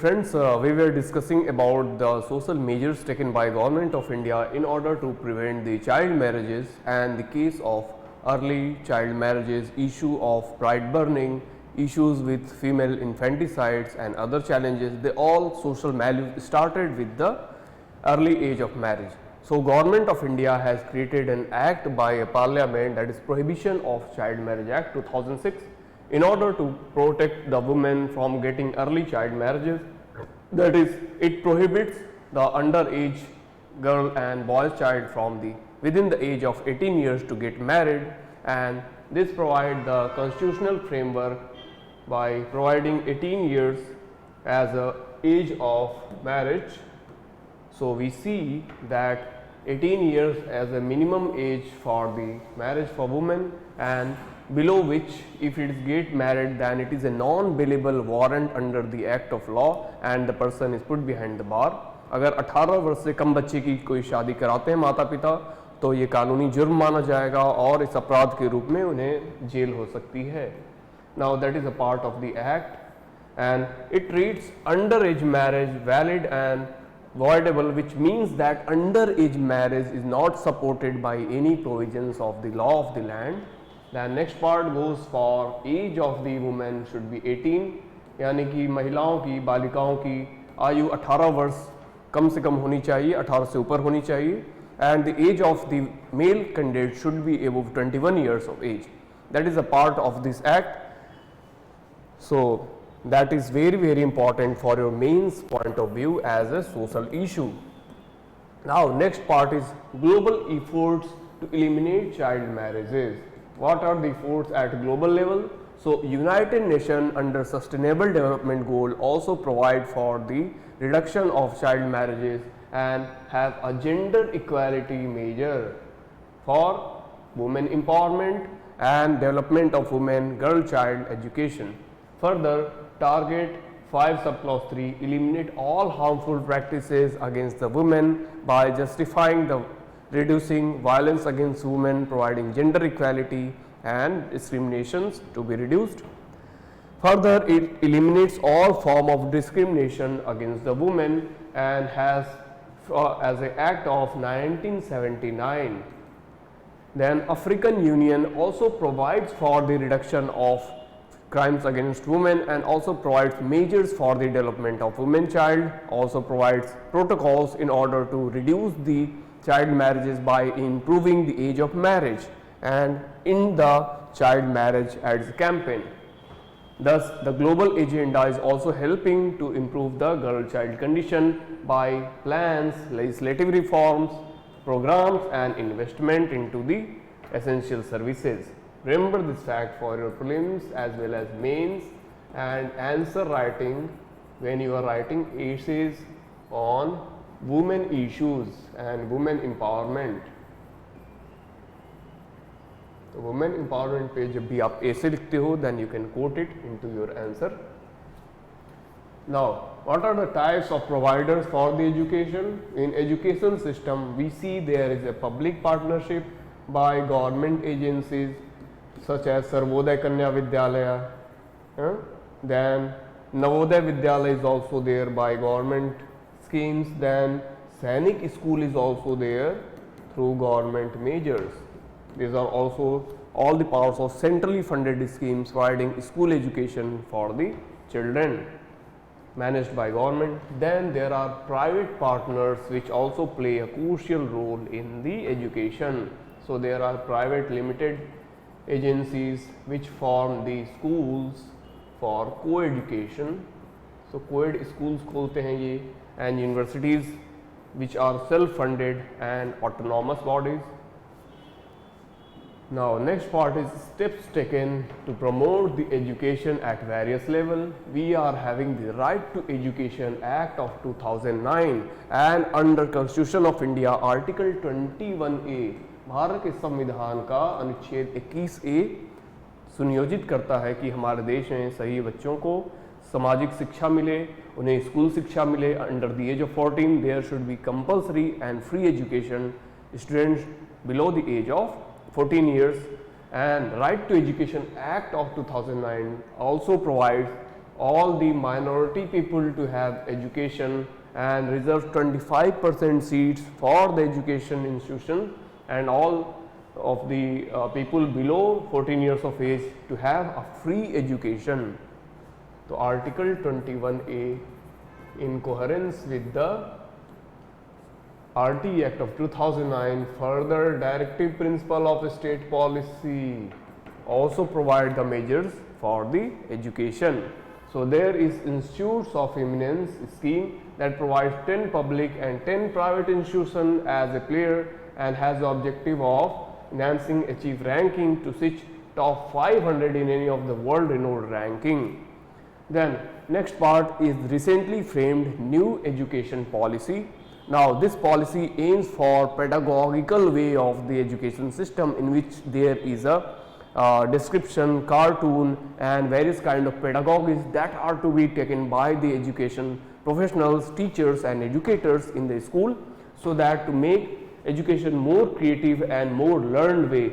friends, we were discussing about the social measures taken by Government of India in order to prevent the child marriages and the case of early child marriages, issue of bride burning, issues with female infanticides and other challenges. They all social malus started with the early age of marriage. So Government of India has created an act by a parliament, that is Prohibition of Child Marriage Act 2006, in order to protect the women from getting early child marriages. That is, it prohibits the underage girl and boy child from the within the age of 18 years to get married, and this provides the constitutional framework by providing 18 years as a age of marriage. So we see that 18 years as a minimum age for the marriage for women, and below which if it is get married then it is a non-bailable warrant under the act of law and the person is put behind the bar. अगर 18 वर्ष से कम बच्चे की कोई शादी कराते हैं माता पिता तो ये कानूनी जुर्म माना जाएगा और इस अपराध के रूप में उन्हें जेल हो सकती है. Now that is a part of the act and it treats underage marriage valid and voidable, which means that underage marriage is not supported by any provisions of the law of the land. The next part goes for age of the woman should be 18, यानी कि महिलाओं की बालिकाओं की आयु 18 वर्ष कम से कम होनी चाहिए, 18 से ऊपर होनी चाहिए, and the age of the male candidate should be above 21 years of age. That is a part of this act. So that is very important for your mains point of view as a social issue. Now next part is global efforts to eliminate child marriages. What are the efforts at global level? So United Nations under Sustainable Development Goal also provide for the reduction of child marriages and have a gender equality measure for women empowerment and development of women girl child education. Further, target 5 subclause 3 eliminate all harmful practices against the women by justifying the reducing violence against women, providing gender equality and discriminations to be reduced. Further, it eliminates all form of discrimination against the women and has as an act of 1979. Then African Union also provides for the reduction of crimes against women and also provides measures for the development of women child, also provides protocols in order to reduce the child marriages by improving the age of marriage and in the child marriage ads campaign. Thus, the global agenda is also helping to improve the girl child condition by plans, legislative reforms, programs and investment into the essential services. Remember this fact for your prelims as well as mains and answer writing when you are writing essays on women issues and women empowerment. तो women empowerment पे जब भी आप ऐसे लिखते हो then you can quote it into your answer. Now, what are the types of providers for the education? In education system, we see there is a public partnership by government agencies such as Sarvodaya Kanya Vidyalaya, then Navodaya Vidyalaya is also there by government schemes, then Sainik school is also there through government measures. These are also all the parts of centrally funded schemes providing school education for the children managed by government. Then there are private partners which also play a crucial role in the education. So there are private limited agencies which form the schools for co-education. So co-ed schools खोलते हैं ये and universities which are self-funded and autonomous bodies. Now next part is steps taken to promote the education at various level. We are having the Right to Education Act of 2009 and under Constitution of India Article 21A Bharat के संविधान का अनुच्छेद 21A सुनियोजित करता है कि हमारे देश में सभी बच्चों को सामाजिक शिक्षा मिले, उन्हें स्कूल शिक्षा मिले. Under the age of 14 there should be compulsory and free education students below the age of 14 years, and Right to Education Act of 2009 also provides all the minority people to have education and reserves 25% seats for the education institution and all of the people below 14 years of age to have a free education. So, Article 21A in coherence with the RT Act of 2009 further directive principle of state policy also provide the measures for the education. So, there is Institutes of Eminence scheme that provides 10 public and 10 private institutions as a player and has the objective of enhancing achieve ranking to such top 500 in any of the world renowned ranking. Then next part is recently framed new education policy. Now this policy aims for pedagogical way of the education system in which there is a description, cartoon and various kind of pedagogies that are to be taken by the education professionals, teachers and educators in the school, so that to make education more creative and more learned way.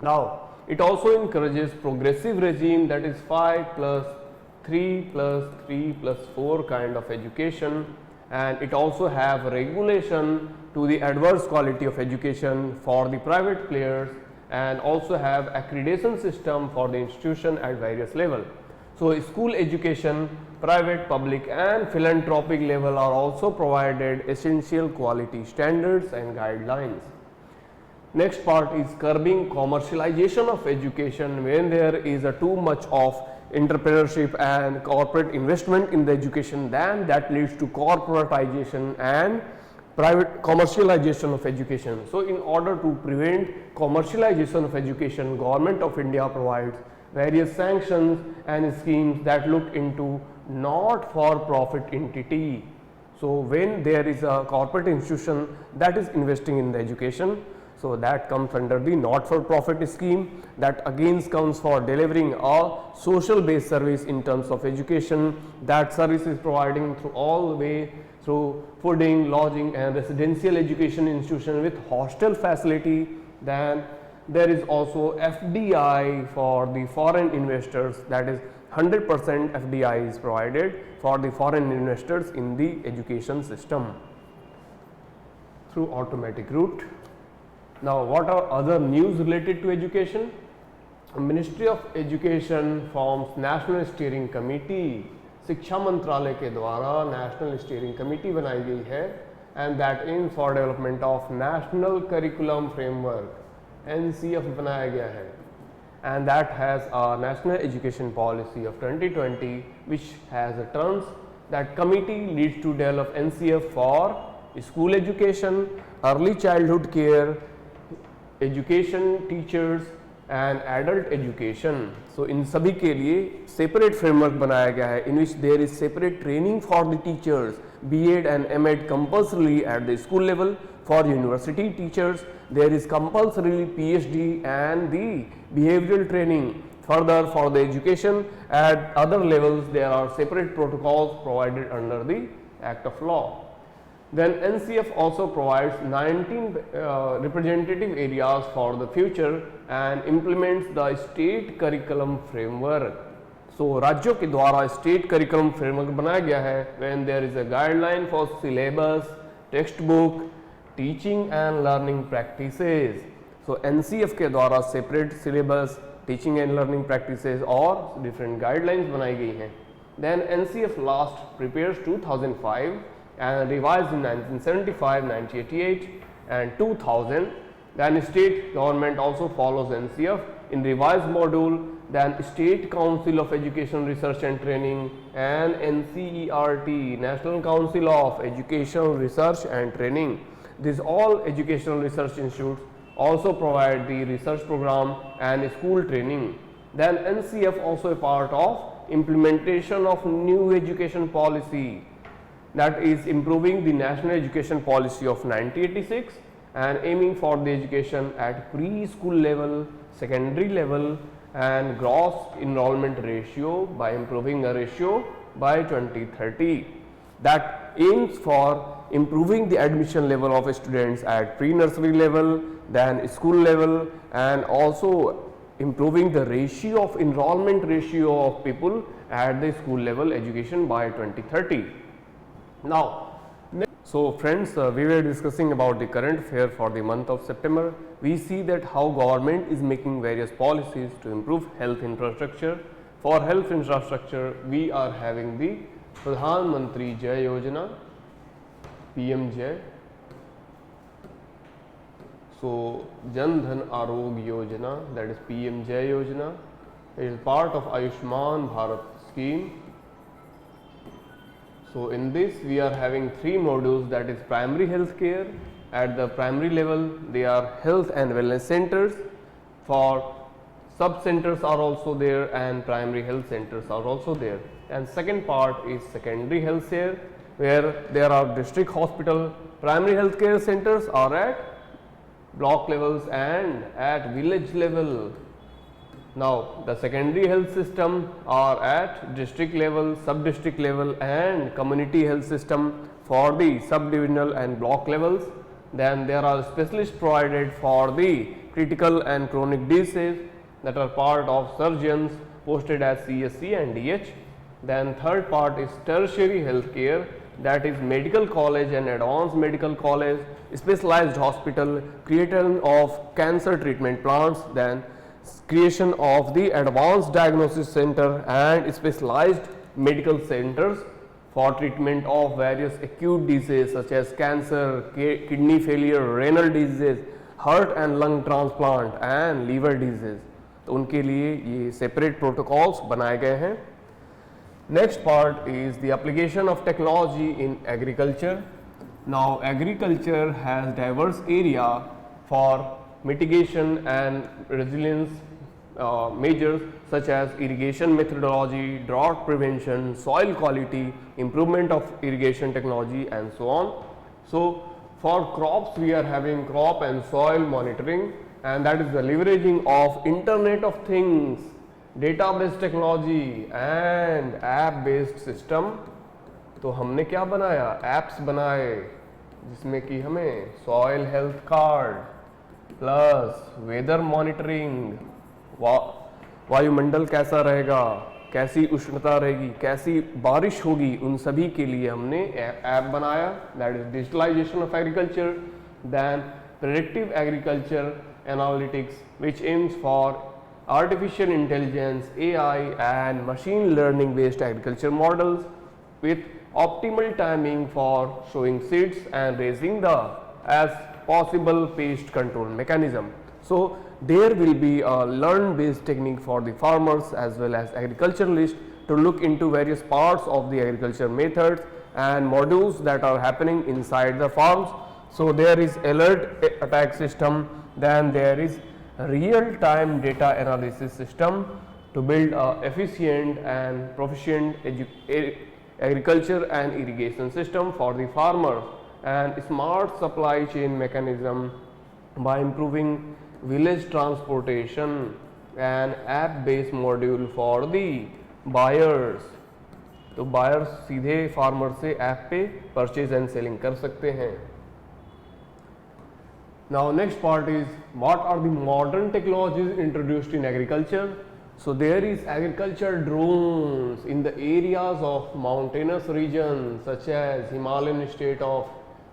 Now it also encourages progressive regime, that is 5+3+3+4 kind of education, and it also have regulation to the adverse quality of education for the private players and also have accreditation system for the institution at various level. So school education, private, public and philanthropic level are also provided essential quality standards and guidelines. Next part is curbing commercialization of education. When there is a too much of entrepreneurship and corporate investment in the education, then that leads to corporatization and private commercialization of education. So in order to prevent commercialization of education, Government of India provides various sanctions and schemes that look into not for profit entity. So when there is a corporate institution that is investing in the education, so that comes under the not for profit scheme, that again comes for delivering a social based service in terms of education. That service is providing through all the way through fooding, lodging and residential education institution with hostel facility. Then there is also FDI for the foreign investors, that is 100% FDI is provided for the foreign investors in the education system through automatic route. Now what are other news related to education? Ministry of Education forms National Steering Committee. शिक्षा मंत्रालय के द्वारा national steering committee बनाई गई है and that aims for development of national curriculum framework, NCF बनाया गया है, and that has a national education policy of 2020 which has a terms that committee leads to develop NCF for school education, early childhood care, education, teachers and adult education. So इन सभी के लिए separate framework बनाया गया है in which there is separate training for the teachers, B.Ed and M.Ed compulsorily at the school level. For university teachers there is compulsory PhD and the behavioral training. Further for the education at other levels there are separate protocols provided under the Act of Law. Then NCF also provides 19 representative areas for the future and implements the state curriculum framework. So राज्यों के द्वारा state curriculum framework बनाया गया है when there is a guideline for syllabus, textbook, teaching and learning practices. So NCF के द्वारा separate syllabus, teaching and learning practices और different guidelines बनाई गई हैं. Then NCF last prepares 2005 and revised in 1975, 1988 and 2000. Then state government also follows NCF in revised module. Then State Council of Education Research and Training and NCERT, National Council of Education Research and Training. These all educational research institutes also provide the research program and school training. Then NCF also a part of implementation of new education policy, that is improving the national education policy of 1986 and aiming for the education at preschool level, secondary level and gross enrollment ratio by improving the ratio by 2030. That aims for improving the admission level of students at pre-nursery level, then school level and also improving the ratio of enrollment ratio of people at the school level education by 2030. Now, so friends, we were discussing about the current affair for the month of September. We see that how government is making various policies to improve health infrastructure. For health infrastructure, we are having the Pradhan Mantri Jai Yojana, PM-Jai. So Jan Dhan Arogya Yojana, that is PM-Jai Yojana, it is part of Ayushman Bharat scheme. So in this we are having three modules, that is primary health care. At the primary level they are health and wellness centers, for sub centers are also there and primary health centers are also there. And second part is secondary health care, where there are district hospital, primary health care centers are at block levels and at village level. Now the secondary health system are at district level, sub-district level and community health system for the sub-divisional and block levels. Then there are specialists provided for the critical and chronic diseases that are part of surgeons posted as CSE and DH. Then third part is tertiary health care, that is medical college and advanced medical college, specialized hospital, creation of cancer treatment plants, then creation of the advanced diagnosis center and specialized medical centers for treatment of various acute diseases such as cancer, kidney failure, renal disease, heart and lung transplant and liver disease. तो उनके लिए ये separate protocols बनाए गए हैं. Next part is the application of technology in agriculture. Now agriculture has diverse area for mitigation and resilience measures such as irrigation methodology, drought prevention, soil quality, improvement of irrigation technology and so on. So for crops we are having crop and soil monitoring, and that is the leveraging of Internet of Things, database technology and app based system. तो हमने क्या बनाया, apps बनाए जिसमें कि हमें soil health card plus weather monitoring, वायुमंडल कैसा रहेगा, कैसी उष्णता रहेगी, कैसी बारिश होगी, उन सभी के लिए हमने ऐप बनाया, that is digitalisation of agriculture. Then predictive agriculture analytics which aims for artificial intelligence, AI and machine learning based agriculture models with optimal timing for sowing seeds and raising the as possible pest control mechanism. So there will be a learn based technique for the farmers as well as agriculturalists to look into various parts of the agriculture methods and modules that are happening inside the farms. So there is alert attack system, then there is real time data analysis system to build a efficient and proficient agriculture and irrigation system for the farmer, and smart supply chain mechanism by improving village transportation and app based module for the buyers. तो buyers सीधे farmer से app पे purchase and selling कर सकते हैं. Now next part is what are the modern technologies introduced in agriculture. So there is agriculture drones in the areas of mountainous regions such as Himalayan state of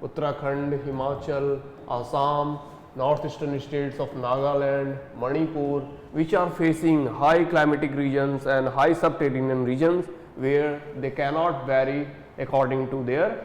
Uttarakhand, Himachal, Assam, northeastern states of Nagaland, Manipur, which are facing high climatic regions and high subterranean regions where they cannot vary according to their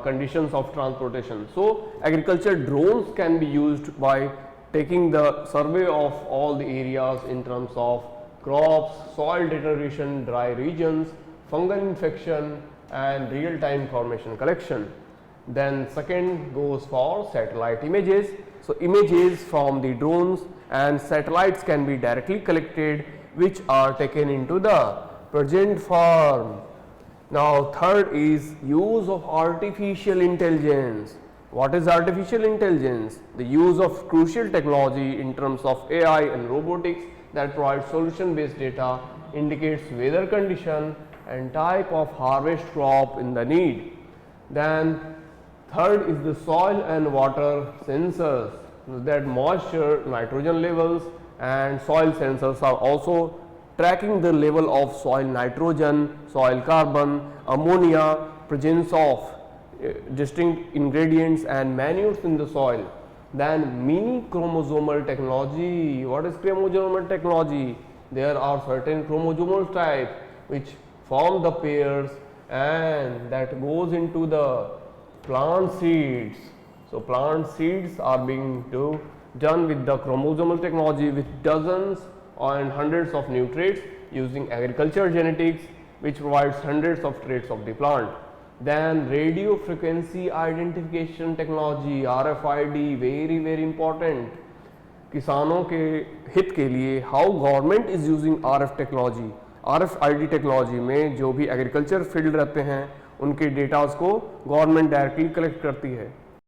conditions of transportation. So agriculture drones can be used by taking the survey of all the areas in terms of crops, soil deterioration, dry regions, fungal infection and real time information collection. Then second goes for satellite images. So images from the drones and satellites can be directly collected, which are taken into the present form. Now third is use of artificial intelligence. What is artificial intelligence? The use of crucial technology in terms of AI and robotics that provides solution based data, indicates weather condition and type of harvest crop in the need. Then third is the soil and water sensors, that moisture, nitrogen levels and soil sensors are also tracking the level of soil nitrogen, soil carbon, ammonia, presence of distinct ingredients and manures in the soil. Then mini chromosomal technology. What is chromosomal technology? There are certain chromosomal types which form the pairs and that goes into the plant seeds. So plant seeds are being done with the chromosomal technology with dozens and hundreds of new traits using agriculture genetics, which provides hundreds of traits of the plant. Then radio frequency identification technology, RFID, very important. किसानों के हित के लिए how government is using RF technology, RFID technology में जो भी agriculture field रहते हैं उनके डेटास को गवर्नमेंट डायरेक्टली कलेक्ट करती है.